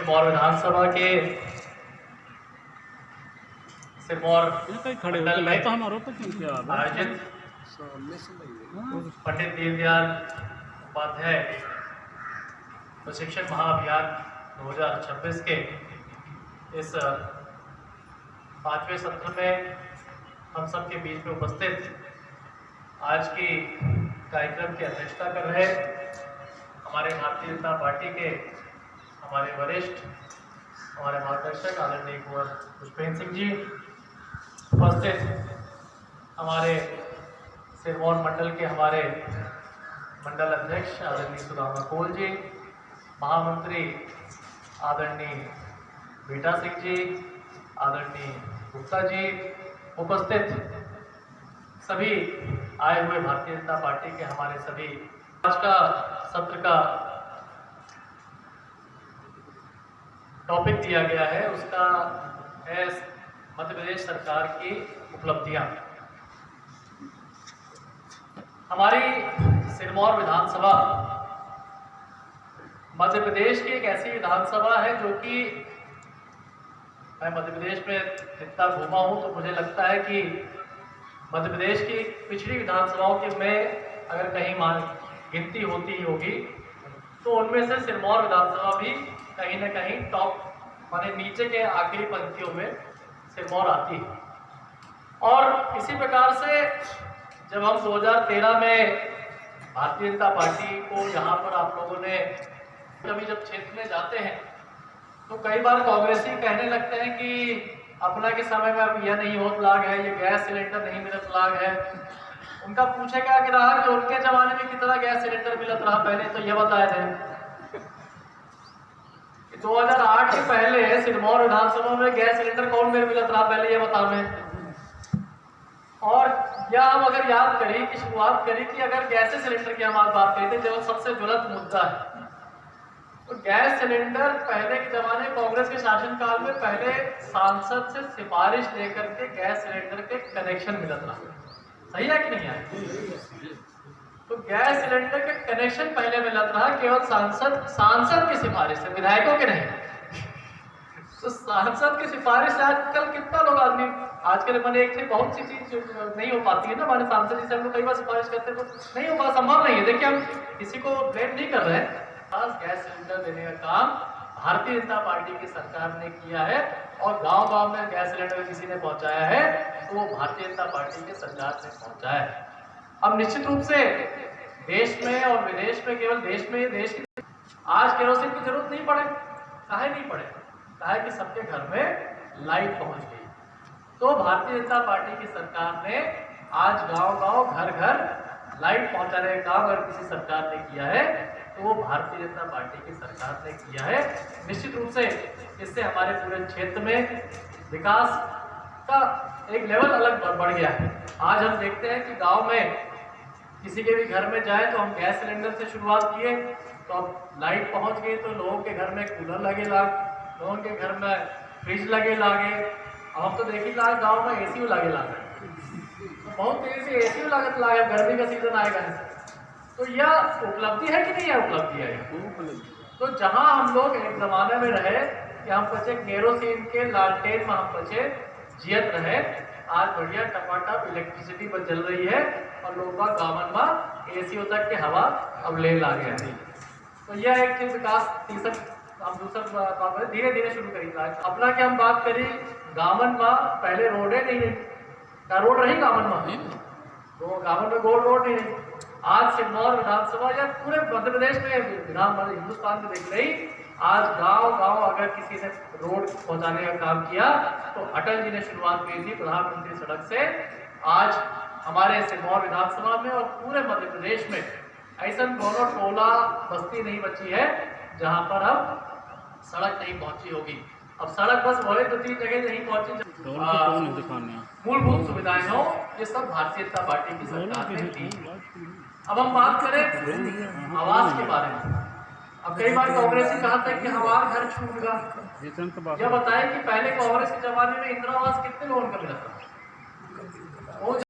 सिरमौर विधानसभा के सिरमौर मंडल में आयोजित पंडित दीनदयाल उपाध्याय प्रशिक्षण महाअभियान 2026 के इस 5वें सत्र में हम सबके बीच में उपस्थित आज की कार्यक्रम की अध्यक्षता कर रहे हमारे भारतीय जनता पार्टी के हमारे वरिष्ठ हमारे मार्गदर्शक आदरणीय कुंवर पुष्पेंद्र सिंह जी, उपस्थित हमारे सिरमौर मंडल के हमारे मंडल अध्यक्ष आदरणीय सुदामा कोल जी, महामंत्री आदरणीय बेटा सिंह जी, आदरणीय गुप्ता जी, उपस्थित सभी आए हुए भारतीय जनता पार्टी के हमारे सभी आज का सत्र का टॉपिक दिया गया है, उसका है मध्य प्रदेश सरकार की उपलब्धियां। हमारी सिरमौर विधानसभा मध्य प्रदेश की एक ऐसी विधानसभा है जो कि मैं मध्य प्रदेश में जितना घूमा हूं तो मुझे लगता है कि मध्य प्रदेश की पिछड़ी विधानसभाओं की में अगर कहीं गिनती होती ही होगी तो उनमें से सिरमौर विधानसभा भी कहीं न कहीं टॉप माने नीचे के आखिरी पंक्तियों में सिरमौर आती है। और इसी प्रकार से जब हम 2013 में भारतीय जनता पार्टी को यहाँ पर आप लोगों ने कभी जब क्षेत्र में जाते हैं तो कई बार कांग्रेसी कहने लगते हैं कि अपना के समय में अब यह नहीं होत लाग है, ये गैस सिलेंडर नहीं मिलत लाग है। उनका पूछे क्या कि रहा कि उनके जमाने में कितना गैस सिलेंडर मिलत रहा, पहले तो ये बताए थे 2008 के पहले सिरमौर विधानसभा में गैस सिलेंडर कौन मेरे मिलत रहा, पहले ये बता मैं। और या हम अगर याद करें कि शुरुआत करें कि अगर गैस सिलेंडर की हम बात करते हैं जो सबसे ज्वलंत मुद्दा है, तो गैस सिलेंडर पहले के जमाने कांग्रेस के शासनकाल में पहले सांसद से सिफारिश लेकर के गैस सिलेंडर के कनेक्शन मिलत रहा। सही है कि नहीं है? तो गैस सिलेंडर के कनेक्शन पहले मिलत रहा केवल सांसद की सिफारिश से, विधायकों के नहीं। तो सांसद की सिफारिश से आजकल कितना लोग आदमी आजकल मैंने एक बहुत सी चीज नहीं हो पाती है ना, माने सांसद जिसे हम लोग कई बार सिफारिश करते हैं तो नहीं हो पाता, संभव नहीं है। देखिए हम किसी को ब्लेम नहीं कर रहे हैं, गैस सिलेंडर देने का काम भारतीय जनता पार्टी की सरकार ने किया है और गांव-गांव में गैस सिलेंडर किसी ने पहुंचाया है तो वो भारतीय जनता पार्टी की सरकार ने पहुंचाया है। अब निश्चित रूप से देश में और विदेश में, केवल देश में देश की आज केरोसिन की जरूरत नहीं पड़े, काहे नहीं पड़े, काहे कि सबके घर में लाइट पहुंच गई। तो भारतीय जनता पार्टी की सरकार ने आज गांव-गांव घर-घर लाइट पहुंचाने का काम अगर किसी सरकार ने किया है तो वो भारतीय जनता पार्टी की सरकार ने किया है। निश्चित रूप से इससे हमारे पूरे क्षेत्र में विकास का एक लेवल अलग बढ़ गया है। आज हम देखते हैं कि गांव में किसी के भी घर में जाए तो हम गैस सिलेंडर से शुरुआत किए तो अब लाइट पहुंच गई तो लोगों के घर में कूलर लगे लाग, लोगों के घर में फ्रिज लगे लागे, अब हम तो देखिए लाग गाँव में AC लगे लागे, बहुत तेजी से AC लागत लागे, गर्मी का सीजन आएगा। तो यह उपलब्धि है कि नहीं है? उपलब्धि है। तो जहां हम लोग एक जमाने में रहे कि हम बचे केरोसिन के लालटेन में हम बचे जियत रहे, आज बढ़िया टपाटप इलेक्ट्रिसिटी पर चल रही है और लोग गाँव में AC तक के हवा अब ले ला गया है। तो यह एक चीज विकास हम दूसरा धीरे धीरे शुरू करी था। अपना की हम बात करी गाँवन में पहले रोडे नहीं है, रोड रही गाँवन में, तो गाँवन में गोल रोड नहीं रही। आज सिरमौर विधानसभा या पूरे मध्य प्रदेश में विधान हिंदुस्तान में देख रही, आज गांव-गांव अगर किसी ने रोड पहुंचाने का काम किया तो अटल जी ने शुरुआत की थी प्रधानमंत्री सड़क से। आज हमारे सिरमौर विधानसभा में और पूरे मध्य प्रदेश में ऐसा दोनों टोला बस्ती नहीं बची है जहां पर अब सड़क नहीं पहुंची होगी। अब सड़क बस वही 2-3 जगह नहीं पहुंची, मूलभूत सुविधाएं हो, ये सब भारतीय जनता पार्टी की सरकार ने दी। अब हम बात करें आवास के बारे में। अब कई बार कांग्रेसी कहा था कि हमारा घर छूट गया। यह बताएं कि पहले कांग्रेस के जमाने में इंदिरा आवास कितने लोगों का मिला था?